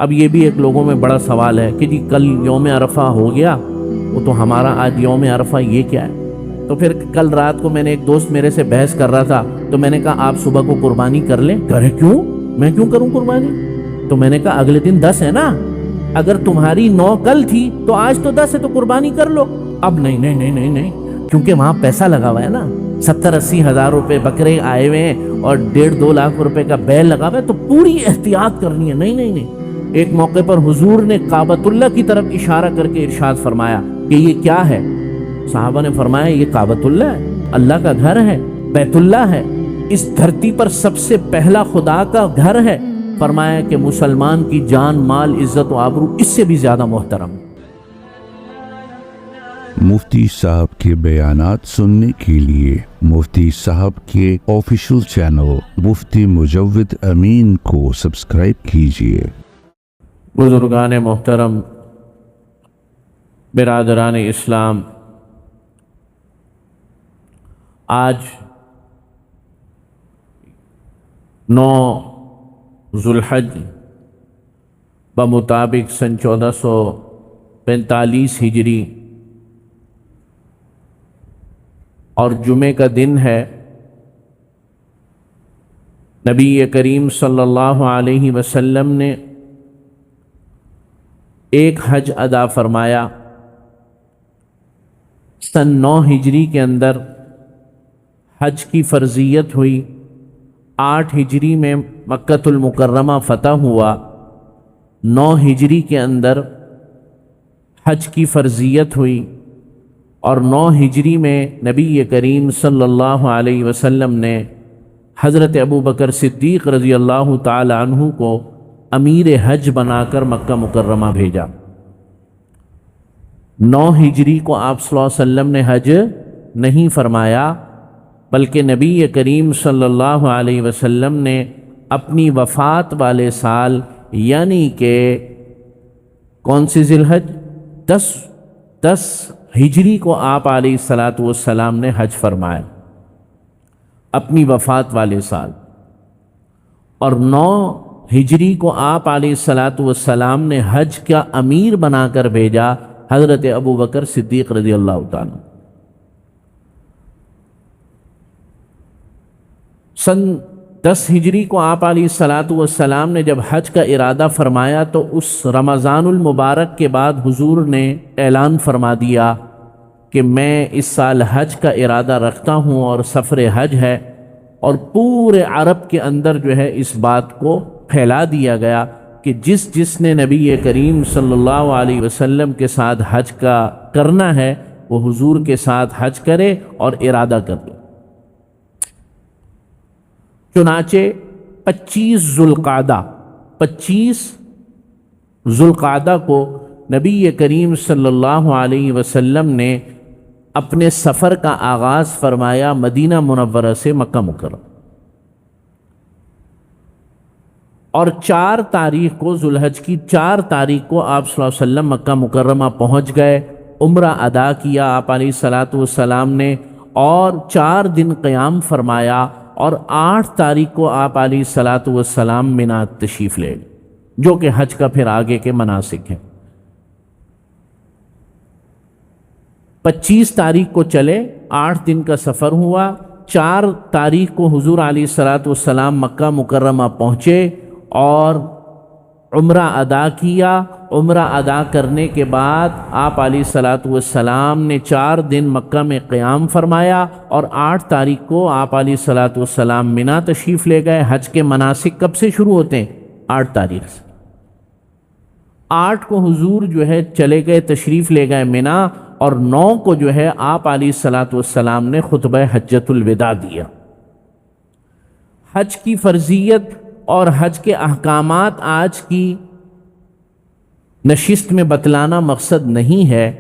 اب یہ بھی ایک لوگوں میں بڑا سوال ہے کہ جی کل یوم عرفہ ہو گیا، وہ تو ہمارا آج یوم عرفہ یہ کیا ہے؟ تو پھر کل رات کو میں نے ایک دوست میرے سے بحث کر رہا تھا، تو میں نے کہا آپ صبح کو قربانی کر لیں۔ کرے کیوں؟ میں کیوں کروں قربانی؟ تو میں نے کہا اگلے دن 10 ہے نا، اگر تمہاری 9 کل تھی تو آج تو 10 ہے، تو قربانی کر لو۔ اب نہیں نہیں نہیں نہیں نہیں، کیونکہ وہاں پیسہ لگا ہوا ہے نا، 70-80 ہزار روپے بکرے آئے ہوئے ہیں اور 1.5-2 لاکھ روپے کا بیل لگا ہوا ہے، تو پوری احتیاط کرنی ہے۔ نہیں نہیں نہیں۔ ایک موقع پر حضور نے کعبۃ اللہ کی طرف اشارہ کر کے ارشاد فرمایا کہ یہ کیا ہے؟ صحابہ نے فرمایا یہ کعبۃ اللہ ہے، اللہ کا گھر ہے، بیت اللہ ہے، اس دھرتی پر سب سے پہلا خدا کا گھر ہے۔ فرمایا کہ مسلمان کی جان، مال، عزت و آبرو اس سے بھی زیادہ محترم۔ مفتی صاحب کے بیانات سننے کے لیے مفتی صاحب کے آفیشیل چینل مفتی مجود امین کو سبسکرائب کیجیے۔ بزرگان محترم، برادران اسلام، آج 9 ذوالحج بمطابق سن 1445 ہجری اور جمعے کا دن ہے۔ نبی کریم صلی اللہ علیہ وسلم نے ایک حج ادا فرمایا۔ سن 9 ہجری کے اندر حج کی فرضیت ہوئی، 8 ہجری میں مکہ المکرمہ فتح ہوا، 9 ہجری کے اندر حج کی فرضیت ہوئی، اور 9 ہجری میں نبی کریم صلی اللہ علیہ وسلم نے حضرت ابوبکر صدیق رضی اللہ تعالی عنہ کو امیر حج بنا کر مکہ مکرمہ بھیجا۔ 9 ہجری کو آپ صلی اللہ علیہ وسلم نے حج نہیں فرمایا، بلکہ نبی کریم صلی اللہ علیہ وسلم نے اپنی وفات والے سال، یعنی کہ کون سی ذی الحج؟ 10 ہجری کو آپ علیہ السلام نے حج فرمایا، اپنی وفات والے سال، اور 9 ہجری کو آپ علیہ السلام نے حج کا امیر بنا کر بھیجا حضرت ابوبکر صدیق رضی اللہ تعالیٰ۔ سن 10 ہجری کو آپ علیہ السلام نے جب حج کا ارادہ فرمایا تو اس رمضان المبارک کے بعد حضور نے اعلان فرما دیا کہ میں اس سال حج کا ارادہ رکھتا ہوں، اور سفر حج ہے، اور پورے عرب کے اندر جو ہے اس بات کو پھیلا دیا گیا کہ جس نے نبی کریم صلی اللہ علیہ وسلم کے ساتھ حج کا کرنا ہے وہ حضور کے ساتھ حج کرے اور ارادہ کر لے۔ چنانچہ 25 ذوالقعدہ کو نبی کریم صلی اللہ علیہ وسلم نے اپنے سفر کا آغاز فرمایا مدینہ منورہ سے مکہ مکرمہ، اور 4 تاریخ کو، ذوالحج کی 4 تاریخ کو آپ صلی اللہ علیہ وسلم مکہ مکرمہ پہنچ گئے، عمرہ ادا کیا آپ علیہ السلام نے، اور 4 دن قیام فرمایا، اور 8 تاریخ کو آپ علیہ السلام منا تشریف لے گئے، جو کہ حج کا پھر آگے کے مناسک ہیں۔ 25 تاریخ کو چلے، 8 دن کا سفر ہوا، 4 تاریخ کو حضور علیہ السلام مکہ مکرمہ پہنچے اور عمرہ ادا کیا۔ عمرہ ادا کرنے کے بعد آپ علیہ السلام نے 4 دن مکہ میں قیام فرمایا، اور 8 تاریخ کو آپ علیہ السلام منا تشریف لے گئے۔ حج کے مناسک کب سے شروع ہوتے ہیں؟ 8 تاریخ سے۔ 8 کو حضور جو ہے چلے گئے، تشریف لے گئے منا، اور 9 کو جو ہے آپ علیہ السلام نے خطبہ حجۃ الوداع دیا۔ حج کی فرضیت اور حج کے احکامات آج کی نشست میں بتلانا مقصد نہیں ہے،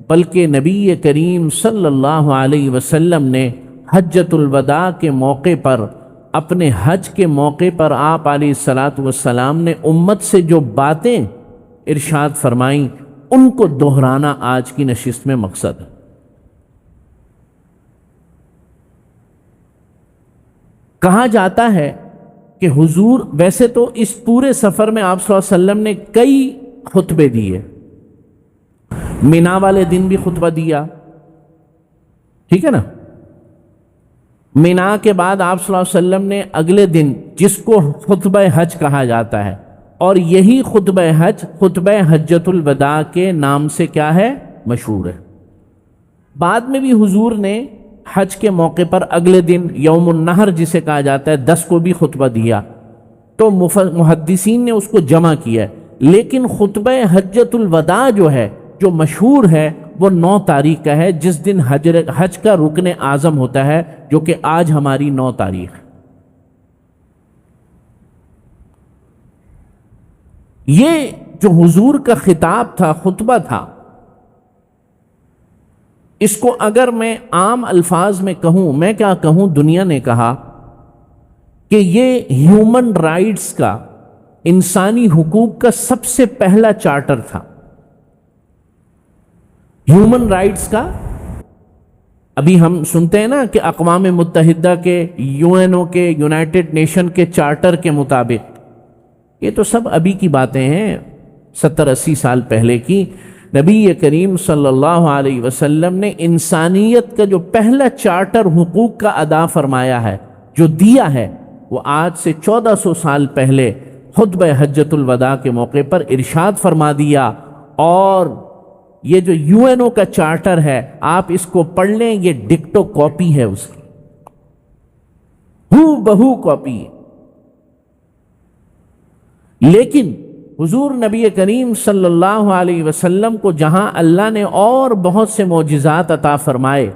بلکہ نبی کریم صلی اللہ علیہ وسلم نے حجۃ الوداع کے موقع پر، اپنے حج کے موقع پر آپ علیہ السلام نے امت سے جو باتیں ارشاد فرمائیں ان کو دہرانا آج کی نشست میں مقصد ہے۔ کہا جاتا ہے کہ حضور ویسے تو اس پورے سفر میں آپ صلی اللہ علیہ وسلم نے کئی خطبے دیے، مینا والے دن بھی خطبہ دیا، ٹھیک ہے نا، مینا کے بعد آپ صلی اللہ علیہ وسلم نے اگلے دن، جس کو خطبہ حج کہا جاتا ہے، اور یہی خطبہ حج خطبہ حجۃ الوداع کے نام سے کیا ہے، مشہور ہے۔ بعد میں بھی حضور نے حج کے موقع پر اگلے دن یوم النحر جسے کہا جاتا ہے 10 کو بھی خطبہ دیا، تو محدثین نے اس کو جمع کیا ہے، لیکن خطبہ حجۃ الوداع جو ہے، جو مشہور ہے، وہ 9 تاریخ کا ہے، جس دن حج کا رکن اعظم ہوتا ہے، جو کہ آج ہماری 9 تاریخ ہے۔ یہ جو حضور کا خطاب تھا، خطبہ تھا، اس کو اگر میں عام الفاظ میں کہوں، میں کیا کہوں، دنیا نے کہا کہ یہ ہیومن رائٹس کا، انسانی حقوق کا سب سے پہلا چارٹر تھا۔ ہیومن رائٹس کا، ابھی ہم سنتے ہیں نا کہ اقوام متحدہ کے، UN کے، یونائٹڈ نیشن کے چارٹر کے مطابق، یہ تو سب ابھی کی باتیں ہیں، 70-80 سال پہلے کی۔ نبی کریم صلی اللہ علیہ وسلم نے انسانیت کا جو پہلا چارٹر حقوق کا ادا فرمایا ہے، جو دیا ہے، وہ آج سے 1400 سال پہلے خطبہ حجۃ الوداع کے موقع پر ارشاد فرما دیا۔ اور یہ جو UN کا چارٹر ہے، آپ اس کو پڑھ لیں، یہ ڈکٹو کاپی ہے، اس کی ہو بہو کاپی ہے۔ لیکن حضور نبی کریم صلی اللہ علیہ وسلم کو جہاں اللہ نے اور بہت سے معجزات عطا فرمائے،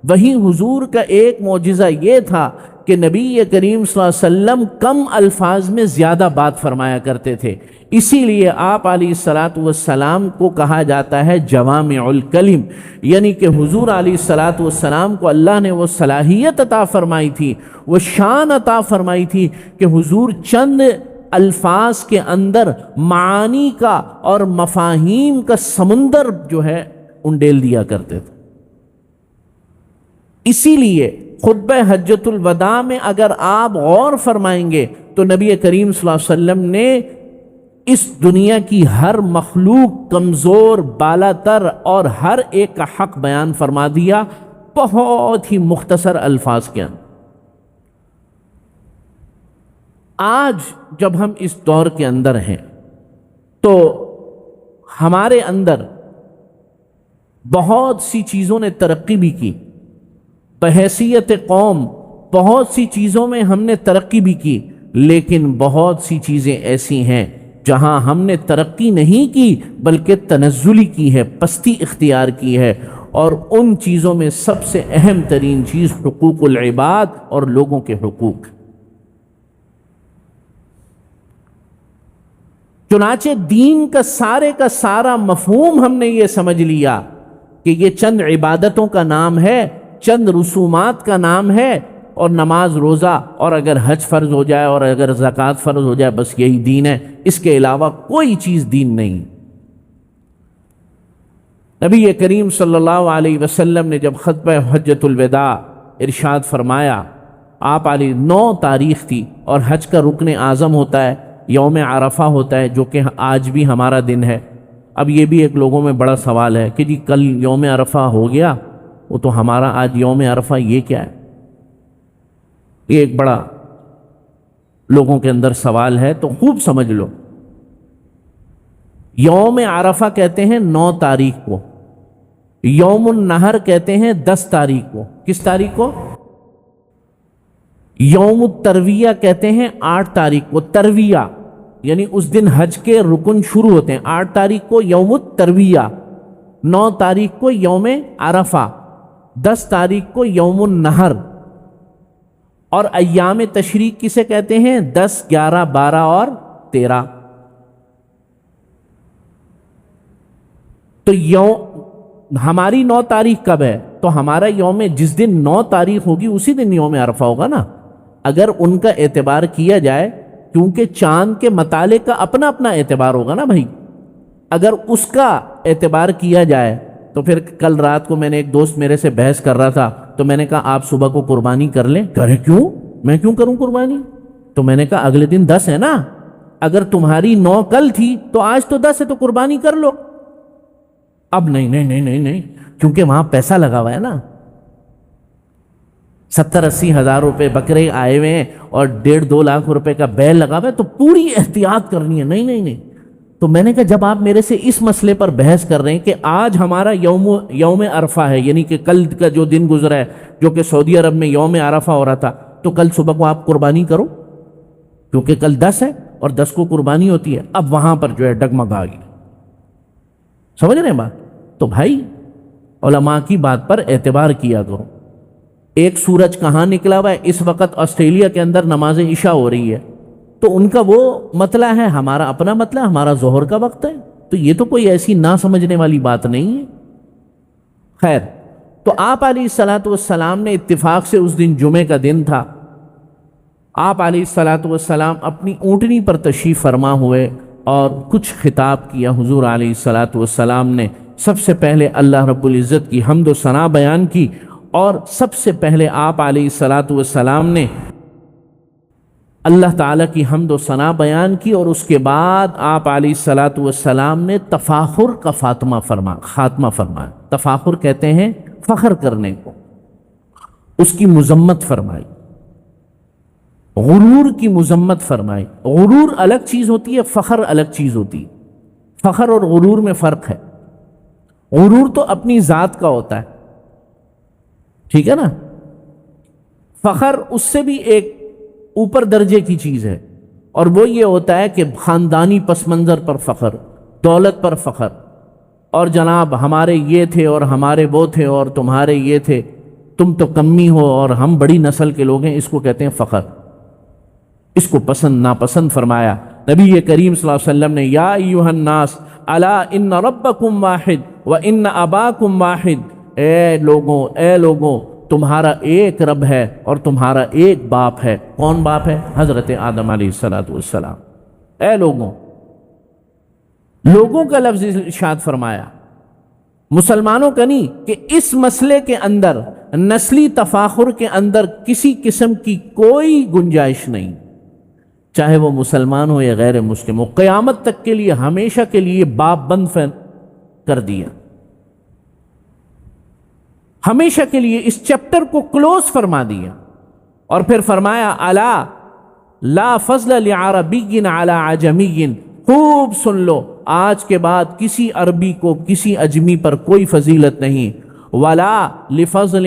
وہیں حضور کا ایک معجزہ یہ تھا کہ نبی کریم صلی اللہ علیہ وسلم کم الفاظ میں زیادہ بات فرمایا کرتے تھے، اسی لیے آپ علیہ الصلاۃ والسلام کو کہا جاتا ہے جوامع الکلم، یعنی کہ حضور علیہ الصلاۃ والسلام کو اللہ نے وہ صلاحیت عطا فرمائی تھی، وہ شان عطا فرمائی تھی کہ حضور چند الفاظ کے اندر معانی کا اور مفاہیم کا سمندر جو ہے انڈیل دیا کرتے تھے۔ اسی لیے خطبہ حجۃ الوداع میں اگر آپ غور فرمائیں گے تو نبی کریم صلی اللہ علیہ وسلم نے اس دنیا کی ہر مخلوق، کمزور، بالاتر اور ہر ایک کا حق بیان فرما دیا، بہت ہی مختصر الفاظ کے اندر۔ آج جب ہم اس دور کے اندر ہیں تو ہمارے اندر بہت سی چیزوں نے ترقی بھی کی، بحیثیت قوم بہت سی چیزوں میں ہم نے ترقی بھی کی، لیکن بہت سی چیزیں ایسی ہیں جہاں ہم نے ترقی نہیں کی بلکہ تنزلی کی ہے، پستی اختیار کی ہے، اور ان چیزوں میں سب سے اہم ترین چیز حقوق العباد اور لوگوں کے حقوق۔ چنانچہ دین کا سارا مفہوم ہم نے یہ سمجھ لیا کہ یہ چند عبادتوں کا نام ہے، چند رسومات کا نام ہے، اور نماز، روزہ، اور اگر حج فرض ہو جائے اور اگر زکوٰۃ فرض ہو جائے، بس یہی دین ہے، اس کے علاوہ کوئی چیز دین نہیں۔ نبی کریم صلی اللہ علیہ وسلم نے جب خطبہ حجۃ الوداع ارشاد فرمایا، آپ علیہ 9 تاریخ تھی، اور حج کا رکن اعظم ہوتا ہے، یوم عرفہ ہوتا ہے، جو کہ آج بھی ہمارا دن ہے۔ اب یہ بھی ایک لوگوں میں بڑا سوال ہے کہ جی کل یوم عرفہ ہو گیا، وہ تو ہمارا آج یوم عرفہ، یہ کیا ہے؟ یہ ایک بڑا لوگوں کے اندر سوال ہے، تو خوب سمجھ لو۔ یوم عرفہ کہتے ہیں 9 تاریخ کو، یوم النحر کہتے ہیں 10 تاریخ کو۔ کس تاریخ کو؟ یوم الترویہ کہتے ہیں 8 تاریخ کو۔ ترویہ یعنی اس دن حج کے رکن شروع ہوتے ہیں۔ 8 تاریخ کو یوم الترویہ، 9 تاریخ کو یوم عرفہ، 10 تاریخ کو یوم النحر۔ اور ایام تشریق کسے کہتے ہیں؟ 10، 11، 12 اور 13۔ تو ہماری 9 تاریخ کب ہے؟ تو ہمارا یوم، جس دن 9 تاریخ ہوگی اسی دن یوم عرفہ ہوگا نا، اگر ان کا اعتبار کیا جائے، کیونکہ چاند کے مطالعے کا اپنا اپنا اعتبار ہوگا نا بھائی۔ اگر اس کا اعتبار کیا جائے تو پھر کل رات کو میں نے ایک دوست میرے سے بحث کر رہا تھا، تو میں نے کہا آپ صبح کو قربانی کر لیں۔ کہہ رہے کیوں؟ میں کیوں کروں قربانی؟ تو میں نے کہا اگلے دن 10 ہے نا, اگر تمہاری 9 کل تھی تو آج تو 10 ہے, تو قربانی کر لو. اب نہیں, کیونکہ وہاں پیسہ لگا ہوا ہے نا, 70-80 ہزار روپے بکرے آئے ہوئے ہیں اور 1.5-2 لاکھ روپے کا بیل لگا ہوا ہے, تو پوری احتیاط کرنی ہے. نہیں. تو میں نے کہا جب آپ میرے سے اس مسئلے پر بحث کر رہے ہیں کہ آج ہمارا یوم عرفہ ہے, یعنی کہ کل کا جو دن گزرا ہے جو کہ سعودی عرب میں یوم عرفہ ہو رہا تھا, تو کل صبح کو آپ قربانی کرو, کیونکہ کل 10 ہے اور 10 کو قربانی ہوتی ہے. اب وہاں پر جو ہے ڈگمگا گئی. سمجھ رہے ہیں بات؟ تو بھائی علماء کی بات پر اعتبار کیا کرو. ایک سورج کہاں نکلا ہوا ہے, اس وقت آسٹریلیا کے اندر نماز عشاء ہو رہی ہے, تو ان کا وہ مطلع ہے, ہمارا اپنا مطلع, ہمارا ظہر کا وقت ہے. تو یہ تو کوئی ایسی نہ سمجھنے والی بات نہیں ہے. خیر, تو آپ علیہ الصلوۃ والسلام نے اتفاق سے اس دن جمعے کا دن تھا, آپ علیہ الصلوۃ والسلام اپنی اونٹنی پر تشریف فرما ہوئے اور کچھ خطاب کیا. حضور علیہ الصلوۃ والسلام نے سب سے پہلے اللہ رب العزت کی حمد و ثنا بیان کی, اور سب سے پہلے آپ علیہ الصلوۃ والسلام نے اللہ تعالیٰ کی حمد و ثنا بیان کی, اور اس کے بعد آپ علیہ الصلوۃ والسلام نے تفاخر کا خاتمہ فرمایا. تفاخر کہتے ہیں فخر کرنے کو, اس کی مذمت فرمائی, غرور کی مذمت فرمائی. غرور الگ چیز ہوتی ہے, فخر الگ چیز ہوتی ہے. فخر اور غرور میں فرق ہے. غرور تو اپنی ذات کا ہوتا ہے, ٹھیک ہے نا. فخر اس سے بھی ایک اوپر درجے کی چیز ہے, اور وہ یہ ہوتا ہے کہ خاندانی پس منظر پر فخر, دولت پر فخر, اور جناب ہمارے یہ تھے اور ہمارے وہ تھے اور تمہارے یہ تھے, تم تو کمی ہو اور ہم بڑی نسل کے لوگ ہیں, اس کو کہتے ہیں فخر. اس کو پسند ناپسند فرمایا. نبی کریم صلی اللہ علیہ وسلم نے یا ایھا الناس الا ان ربکم واحد وان اباکم واحد, اے لوگوں تمہارا ایک رب ہے اور تمہارا ایک باپ ہے. کون باپ ہے؟ حضرت آدم علیہ الصلوۃ والسلام. اے لوگوں کا لفظ ارشاد فرمایا, مسلمانوں کا نہیں, کہ اس مسئلے کے اندر نسلی تفاخر کے اندر کسی قسم کی کوئی گنجائش نہیں, چاہے وہ مسلمان ہو یا غیر مسلم ہو. قیامت تک کے لیے ہمیشہ کے لیے باب بند کر دیا, ہمیشہ کے لیے اس چیپٹر کو کلوز فرما دیا. اور پھر فرمایا الا لا فضل لعربی علی عجمی, خوب سن لو, آج کے بعد کسی عربی کو کسی اجمی پر کوئی فضیلت نہیں. ولا لفضل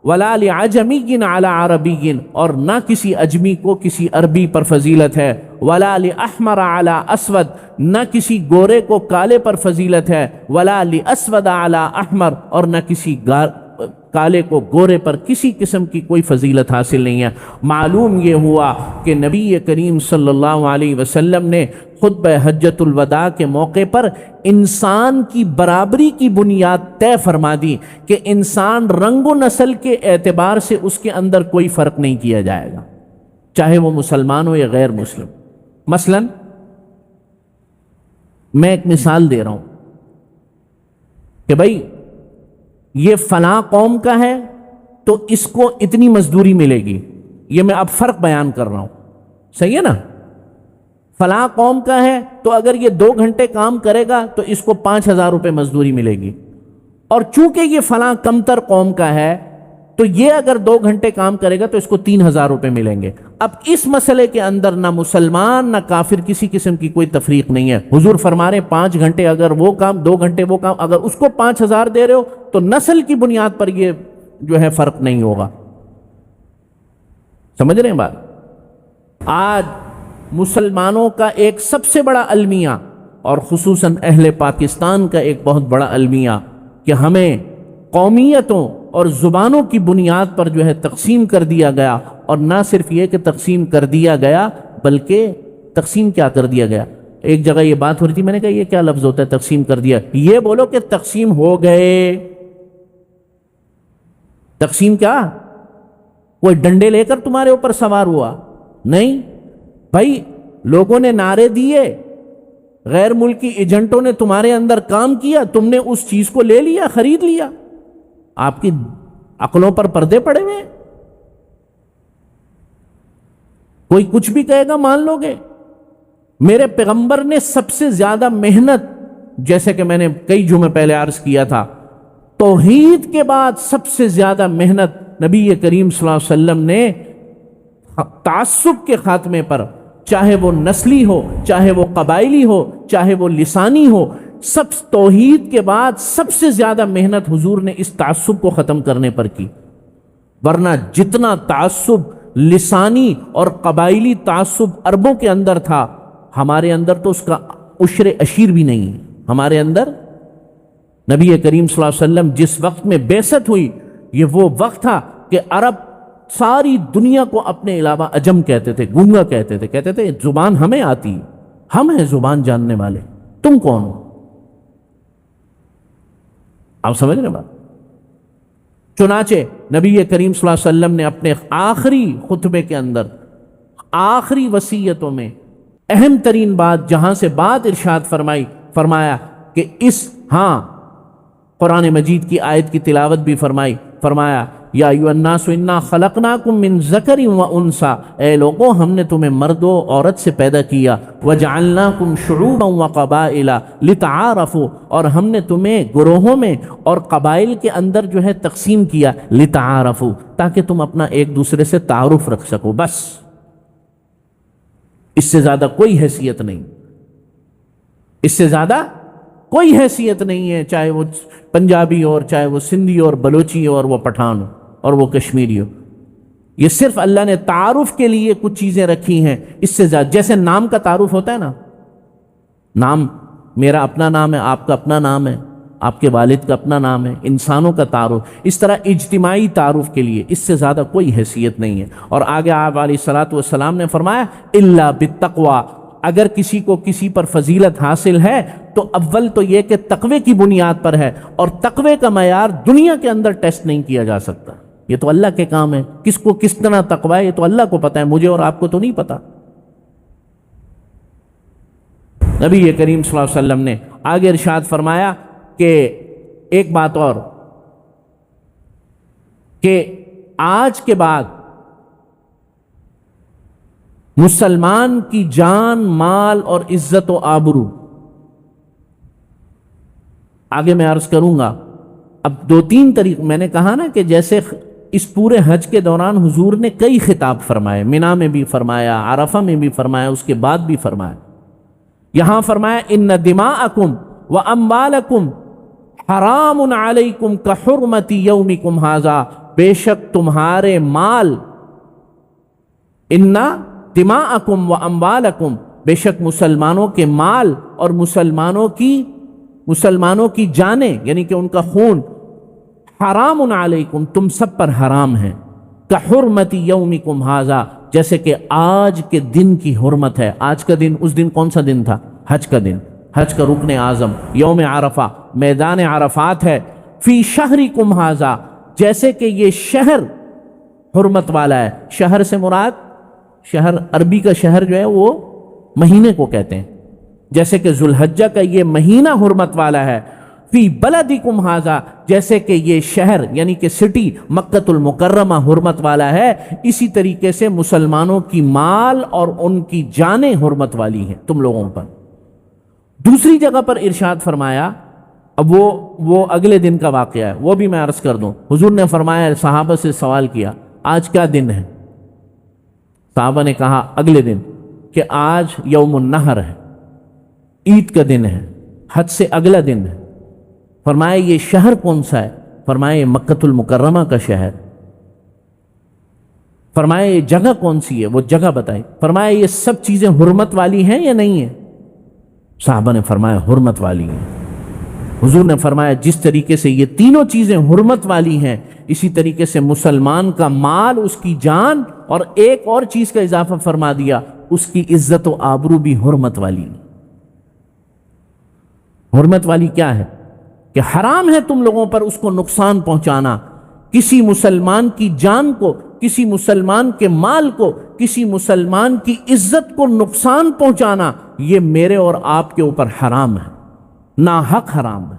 ولا لعجمی علی عربی, اور نہ کسی اجمی کو کسی عربی پر فضیلت ہے. ولا لاحمر علی اسود, نہ کسی گورے کو کالے پر فضیلت ہے. ولا لاسود علی احمر, اور نہ کسی کالے کو گورے پر کسی قسم کی کوئی فضیلت حاصل نہیں ہے. معلوم یہ ہوا کہ نبی کریم صلی اللہ علیہ وسلم نے خطبہ حجۃ الوداع کے موقع پر انسان کی برابری کی بنیاد طے فرما دی کہ انسان رنگ و نسل کے اعتبار سے اس کے اندر کوئی فرق نہیں کیا جائے گا, چاہے وہ مسلمان ہو یا غیر مسلم. مثلا میں ایک مثال دے رہا ہوں کہ بھائی یہ فلاں قوم کا ہے تو اس کو اتنی مزدوری ملے گی, یہ میں اب فرق بیان کر رہا ہوں, صحیح ہے نا. فلاں قوم کا ہے تو اگر یہ 2 گھنٹے کام کرے گا تو اس کو 5,000 روپے مزدوری ملے گی, اور چونکہ یہ فلاں کمتر قوم کا ہے تو یہ اگر 2 گھنٹے کام کرے گا تو اس کو 3,000 روپے ملیں گے. اب اس مسئلے کے اندر نہ مسلمان نہ کافر کسی قسم کی کوئی تفریق نہیں ہے. حضور فرما رہے 5 گھنٹے اگر وہ کام, 2 گھنٹے وہ کام, اگر اس کو 5,000 دے رہے ہو تو نسل کی بنیاد پر یہ جو ہے فرق نہیں ہوگا. سمجھ رہے ہیں بات؟ آج مسلمانوں کا ایک سب سے بڑا المیہ, اور خصوصاً اہل پاکستان کا ایک بہت بڑا المیہ, کہ ہمیں قومیتوں اور زبانوں کی بنیاد پر جو ہے تقسیم کر دیا گیا. اور نہ صرف یہ کہ تقسیم کر دیا گیا, بلکہ تقسیم کیا کر دیا گیا. ایک جگہ یہ بات ہو رہی تھی, میں نے کہا یہ کیا لفظ ہوتا ہے تقسیم کر دیا, یہ بولو کہ تقسیم ہو گئے. تقسیم کیا؟ کوئی ڈنڈے لے کر تمہارے اوپر سوار ہوا؟ نہیں بھائی, لوگوں نے نعرے دیے, غیر ملکی ایجنٹوں نے تمہارے اندر کام کیا, تم نے اس چیز کو لے لیا, خرید لیا. آپ کی عقلوں پر پردے پڑے ہوئے. کوئی کچھ بھی کہے گا مان لو گے؟ میرے پیغمبر نے سب سے زیادہ محنت، جیسے کہ میں نے کئی جمعے پہلے عرض کیا تھا، توحید کے بعد سب سے زیادہ محنت نبی کریم صلی اللہ علیہ وسلم نے تعصب کے خاتمے پر، چاہے وہ نسلی ہو، چاہے وہ قبائلی ہو، چاہے وہ لسانی ہو، سب توحید کے بعد سب سے زیادہ محنت حضور نے اس تعصب کو ختم کرنے پر کی۔ ورنہ جتنا تعصب لسانی اور قبائلی تعصب عربوں کے اندر تھا، ہمارے اندر تو اس کا عشر اشیر بھی نہیں ہے۔ ہمارے اندر نبی کریم صلی اللہ علیہ وسلم جس وقت میں بعثت ہوئی، یہ وہ وقت تھا کہ عرب ساری دنیا کو اپنے علاوہ عجم کہتے تھے، گونگا کہتے تھے زبان ہمیں آتی، ہم ہیں زبان جاننے والے، تم کون ہو؟ آپ سمجھ رہے بات؟ چنانچہ نبی کریم صلی اللہ علیہ وسلم نے اپنے آخری خطبے کے اندر، آخری وصیتوں میں اہم ترین بات جہاں سے بات ارشاد فرمایا کہ قرآن مجید کی آیت کی تلاوت بھی فرمایا یا ایھا الناس انا خلقناکم من ذکر و انثی، اے لوگوں ہم نے تمہیں مرد و عورت سے پیدا کیا، وجعلناکم شعوبا وقبائل لتعارفوا، اور ہم نے تمہیں گروہوں میں اور قبائل کے اندر جو ہے تقسیم کیا، لتعارفوا، تاکہ تم اپنا ایک دوسرے سے تعارف رکھ سکو، بس اس سے زیادہ کوئی حیثیت نہیں، اس سے زیادہ کوئی حیثیت نہیں ہے، چاہے وہ پنجابی ہو، چاہے وہ سندھی اور بلوچی ہو، اور وہ پٹھان ہو، اور وہ کشمیری ہو۔ یہ صرف اللہ نے تعارف کے لیے کچھ چیزیں رکھی ہیں، اس سے زیادہ، جیسے نام کا تعارف ہوتا ہے نا، نام میرا اپنا نام ہے، آپ کا اپنا نام ہے، آپ کے والد کا اپنا نام ہے، انسانوں کا تعارف، اس طرح اجتماعی تعارف کے لیے اس سے زیادہ کوئی حیثیت نہیں ہے۔ اور آگے آپ علیہ الصلوۃ والسلام نے فرمایا الا بالتقوی، اگر کسی کو کسی پر فضیلت حاصل ہے تو اول تو یہ کہ تقوی کی بنیاد پر ہے، اور تقوی کا معیار دنیا کے اندر ٹیسٹ نہیں کیا جا سکتا، یہ تو اللہ کے کام ہے، کس کو کس طرح تقوی ہے یہ تو اللہ کو پتہ ہے، مجھے اور آپ کو تو نہیں پتا۔ نبی کریم صلی اللہ علیہ وسلم نے آگے ارشاد فرمایا کہ ایک بات اور، کہ آج کے بعد مسلمان کی جان، مال اور عزت و آبرو، آگے میں عرض کروں گا، اب دو تین طریق میں نے کہا نا کہ جیسے اس پورے حج کے دوران حضور نے کئی خطاب فرمائے، منا میں بھی فرمایا، عرفہ میں بھی فرمایا، اس کے بعد بھی فرمایا، یہاں فرمایا ان دماءکم و اموالکم حرام علیکم کحرمت یومکم ھذا، بے شک تمہارے مال، ان دماءکم و اموالکم، بے شک مسلمانوں کے مال اور مسلمانوں کی جانیں، یعنی کہ ان کا خون، حرام علیکم، تم سب پر حرام ہے، کحرمت یومکم ھذا، جیسے کہ آج کے دن کی حرمت ہے۔ آج کا دن، اس دن کون سا دن تھا؟ حج کا دن، حج کا رکن اعظم یوم عرفہ، میدان عرفات ہے، فی شہرکم ھذا، جیسے کہ یہ شہر حرمت والا ہے۔ شہر سے مراد، شہر عربی کا شہر جو ہے وہ مہینے کو کہتے ہیں، جیسے کہ ذوالحجہ کا یہ مہینہ حرمت والا ہے، فی بلدکم ھذا، جیسے کہ یہ شہر یعنی کہ سٹی مکۃ المکرمہ حرمت والا ہے، اسی طریقے سے مسلمانوں کی مال اور ان کی جانیں حرمت والی ہیں تم لوگوں پر۔ دوسری جگہ پر ارشاد فرمایا، اب وہ اگلے دن کا واقعہ ہے، وہ بھی میں عرض کر دوں۔ حضور نے فرمایا، صحابہ سے سوال کیا آج کیا دن ہے؟ صحابہ نے کہا اگلے دن، کہ آج یوم النحر ہے، عید کا دن ہے، حج سے اگلا دن ہے۔ فرمایا یہ شہر کون سا ہے؟ فرمایا یہ مکۃ المکرمہ کا شہر۔ فرمایا یہ جگہ کون سی ہے؟ وہ جگہ بتائی۔ فرمایا یہ سب چیزیں حرمت والی ہیں یا نہیں ہیں؟ صحابہ نے فرمایا حرمت والی ہیں۔ حضور نے فرمایا جس طریقے سے یہ تینوں چیزیں حرمت والی ہیں، اسی طریقے سے مسلمان کا مال، اس کی جان، اور ایک اور چیز کا اضافہ فرما دیا، اس کی عزت و آبرو بھی حرمت والی۔ حرمت والی کیا ہے؟ کہ حرام ہے تم لوگوں پر اس کو نقصان پہنچانا، کسی مسلمان کی جان کو، کسی مسلمان کے مال کو، کسی مسلمان کی عزت کو نقصان پہنچانا، یہ میرے اور آپ کے اوپر حرام ہے، ناحق حرام ہے۔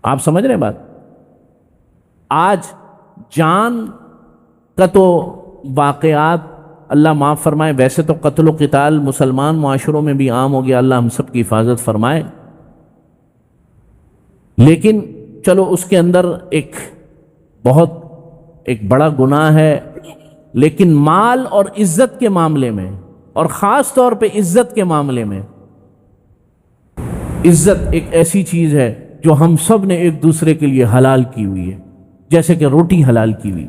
آپ سمجھ رہے ہیں بات؟ آج جان کا تو واقعات اللہ معاف فرمائے، ویسے تو قتل و قتال مسلمان معاشروں میں بھی عام ہو گیا، اللہ ہم سب کی حفاظت فرمائے، لیکن چلو اس کے اندر ایک بڑا گناہ ہے، لیکن مال اور عزت کے معاملے میں، اور خاص طور پہ عزت کے معاملے میں، عزت ایک ایسی چیز ہے جو ہم سب نے ایک دوسرے کے لیے حلال کی ہوئی ہے، جیسے کہ روٹی حلال کی ہوئی۔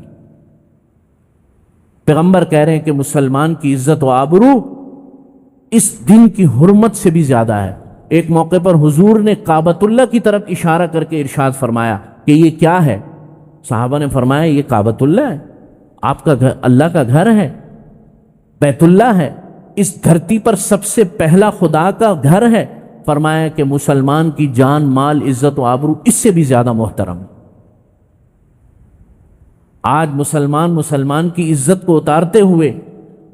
پیغمبر کہہ رہے ہیں کہ مسلمان کی عزت و آبرو اس دن کی حرمت سے بھی زیادہ ہے۔ ایک موقع پر حضور نے کعبۃ اللہ کی طرف اشارہ کر کے ارشاد فرمایا کہ یہ کیا ہے؟ صحابہ نے فرمایا یہ کعبۃ اللہ ہے، آپ کا گھر اللہ کا گھر ہے، بیت اللہ ہے، اس دھرتی پر سب سے پہلا خدا کا گھر ہے۔ فرمایا کہ مسلمان کی جان، مال، عزت و آبرو اس سے بھی زیادہ محترم ہے۔ آج مسلمان کی عزت کو اتارتے ہوئے،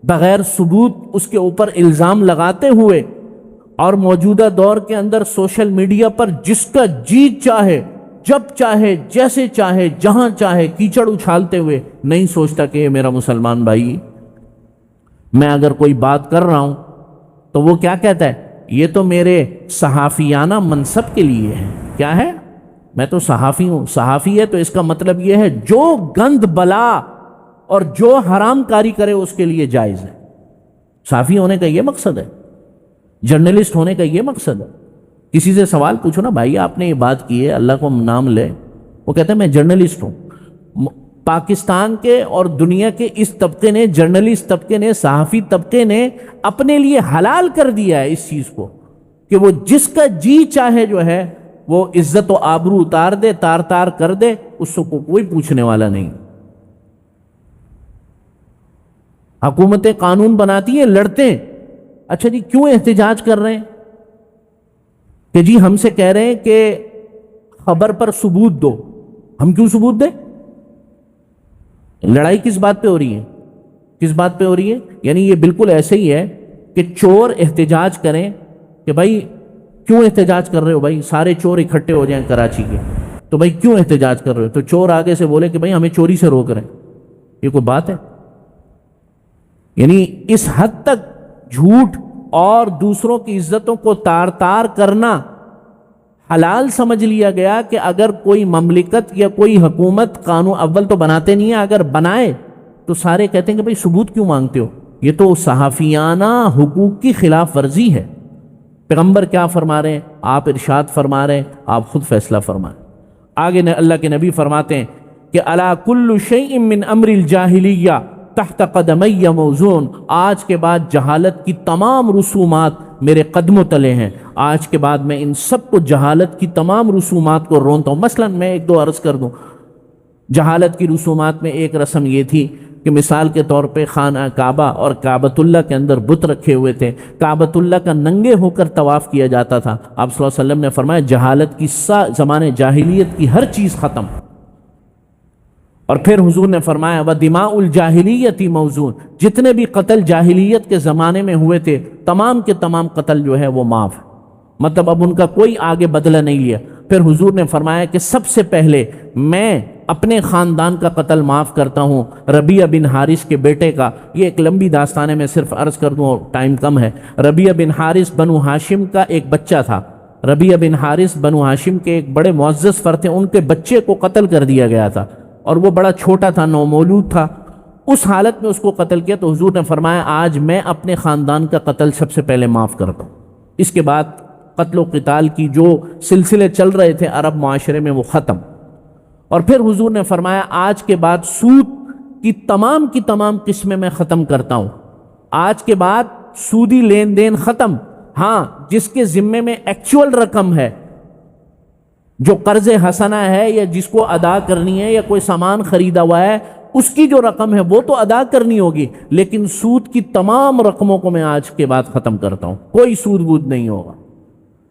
بغیر ثبوت اس کے اوپر الزام لگاتے ہوئے، اور موجودہ دور کے اندر سوشل میڈیا پر جس کا جی چاہے، جب چاہے، جیسے چاہے، جہاں چاہے کیچڑ اچھالتے ہوئے، نہیں سوچتا کہ یہ میرا مسلمان بھائی، میں اگر کوئی بات کر رہا ہوں تو وہ کیا کہتا ہے؟ یہ تو میرے صحافیانہ منصب کے لیے ہے۔ کیا ہے؟ میں تو صحافی ہوں۔ صحافی ہے تو اس کا مطلب یہ ہے جو گند بلا اور جو حرام کاری کرے اس کے لیے جائز ہے۔ صحافی ہونے کا یہ مقصد ہے، جرنلسٹ ہونے کا یہ مقصد ہے۔ کسی سے سوال پوچھو نا، بھائی آپ نے یہ بات کی ہے، اللہ کو نام لے، وہ کہتا ہے میں جرنلسٹ ہوں۔ پاکستان کے اور دنیا کے اس طبقے نے، جرنلسٹ طبقے نے، صحافی طبقے نے اپنے لیے حلال کر دیا ہے اس چیز کو کہ وہ جس کا جی چاہے جو ہے وہ عزت و آبرو اتار دے، تار کر دے، اس کو کوئی پوچھنے والا نہیں۔ حکومتیں قانون بناتی ہیں، لڑتے ہیں، اچھا جی کیوں احتجاج کر رہے ہیں؟ کہ جی ہم سے کہہ رہے ہیں کہ خبر پر ثبوت دو، ہم کیوں ثبوت دیں؟ لڑائی کس بات پہ ہو رہی ہے؟ کس بات پہ ہو رہی ہے؟ یعنی یہ بالکل ایسے ہی ہے کہ چور احتجاج کریں کہ بھائی کیوں احتجاج کر رہے ہو بھائی، سارے چور اکٹھے ہو جائیں کراچی کے، تو بھائی کیوں احتجاج کر رہے ہو؟ تو چور آگے سے بولے کہ بھائی ہمیں چوری سے روک رہے ہیں، یہ کوئی بات ہے؟ یعنی اس حد تک جھوٹ اور دوسروں کی عزتوں کو تار کرنا حلال سمجھ لیا گیا کہ اگر کوئی مملکت یا کوئی حکومت قانون اول تو بناتے نہیں ہے، اگر بنائے تو سارے کہتے ہیں کہ بھئی ثبوت کیوں مانگتے ہو؟ یہ تو صحافیانہ حقوق کی خلاف ورزی ہے۔ پیغمبر کیا فرما رہے ہیں؟ آپ ارشاد فرما رہے ہیں، آپ خود فیصلہ فرمائیں۔ آگے اللہ کے نبی فرماتے ہیں کہ الا کل شیء من امر الجاہلیہ تحت قدمی موزون، آج کے بعد جہالت کی تمام رسومات میرے قدموں تلے ہیں، آج کے بعد میں ان سب کو، جہالت کی تمام رسومات کو رونتا ہوں۔ مثلا میں ایک دو عرض کر دوں، جہالت کی رسومات میں ایک رسم یہ تھی کہ مثال کے طور پہ خانہ کعبہ اور کعبۃ اللہ کے اندر بت رکھے ہوئے تھے، کعبۃ اللہ کا ننگے ہو کر طواف کیا جاتا تھا۔ آپ صلی اللہ علیہ وسلم نے فرمایا جہالت کی زمانے جاہلیت کی ہر چیز ختم۔ اور پھر حضور نے فرمایا وَدِمَاءُ الْجَاهِلِيَّةِ موزون، جتنے بھی قتل جاہلیت کے زمانے میں ہوئے تھے تمام کے تمام قتل جو ہے وہ معاف، مطلب اب ان کا کوئی آگے بدلہ نہیں لیا۔ پھر حضور نے فرمایا کہ سب سے پہلے میں اپنے خاندان کا قتل معاف کرتا ہوں، ربیعہ بن حارث کے بیٹے کا۔ یہ ایک لمبی داستان ہے، میں صرف عرض کر دوں، ٹائم کم ہے۔ ربیعہ بن حارث بنو ہاشم کا ایک بچہ تھا، ربیعہ بن حارث بنو ہاشم کے ایک بڑے معزز فرد تھے، ان کے بچے کو قتل کر دیا گیا تھا اور وہ بڑا چھوٹا تھا، نومولود تھا۔ اس حالت میں اس کو قتل کیا تو حضور نے فرمایا آج میں اپنے خاندان کا قتل سب سے پہلے معاف کرتا ہوں۔ اس کے بعد قتل و قتال کی جو سلسلے چل رہے تھے عرب معاشرے میں وہ ختم۔ اور پھر حضور نے فرمایا آج کے بعد سود کی تمام قسمیں میں ختم کرتا ہوں، آج کے بعد سودی لین دین ختم۔ ہاں، جس کے ذمے میں ایکچوئل رقم ہے، جو قرض حسنہ ہے یا جس کو ادا کرنی ہے یا کوئی سامان خریدا ہوا ہے، اس کی جو رقم ہے وہ تو ادا کرنی ہوگی، لیکن سود کی تمام رقموں کو میں آج کے بعد ختم کرتا ہوں، کوئی سود وود نہیں ہوگا۔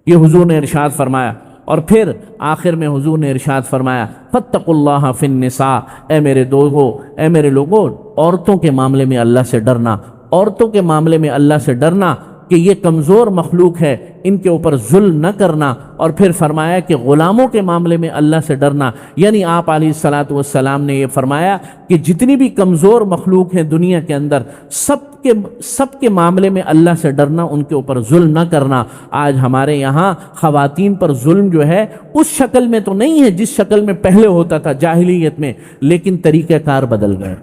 یہ حضور نے ارشاد فرمایا۔ اور پھر آخر میں حضور نے ارشاد فرمایا فاتقوا اللہ فی النساء، اے میرے دوستو، اے میرے لوگوں، عورتوں کے معاملے میں اللہ سے ڈرنا، عورتوں کے معاملے میں اللہ سے ڈرنا۔ کہ یہ کمزور مخلوق ہے، ان کے اوپر ظلم نہ کرنا، اور پھر فرمایا کہ غلاموں کے معاملے میں اللہ سے ڈرنا، یعنی آپ علیہ الصلاۃ والسلام نے یہ فرمایا کہ جتنی بھی کمزور مخلوق ہیں دنیا کے اندر، سب کے معاملے میں اللہ سے ڈرنا، ان کے اوپر ظلم نہ کرنا۔ آج ہمارے یہاں خواتین پر ظلم جو ہے اس شکل میں تو نہیں ہے جس شکل میں پہلے ہوتا تھا جاہلیت میں، لیکن طریقہ کار بدل گئے،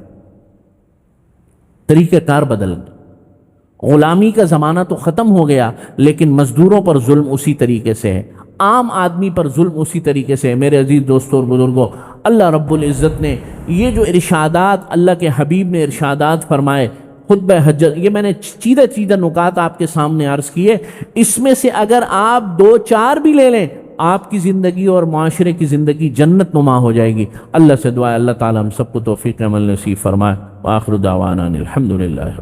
طریقہ کار بدل گئے۔ غلامی کا زمانہ تو ختم ہو گیا، لیکن مزدوروں پر ظلم اسی طریقے سے ہے، عام آدمی پر ظلم اسی طریقے سے ہے۔ میرے عزیز دوستوں اور بزرگوں، اللہ رب العزت نے یہ جو ارشادات اللہ کے حبیب نے ارشادات فرمائے خطبہ حجت، یہ میں نے چیدہ نکات آپ کے سامنے عرض کیے، اس میں سے اگر آپ 2-4 بھی لے لیں، آپ کی زندگی اور معاشرے کی زندگی جنت نما ہو جائے گی۔ اللہ سے دعا ہے اللہ تعالی ہم سب کو توفیق عمل نصیب فرمائے۔ وآخر دعوانا الحمدللہ۔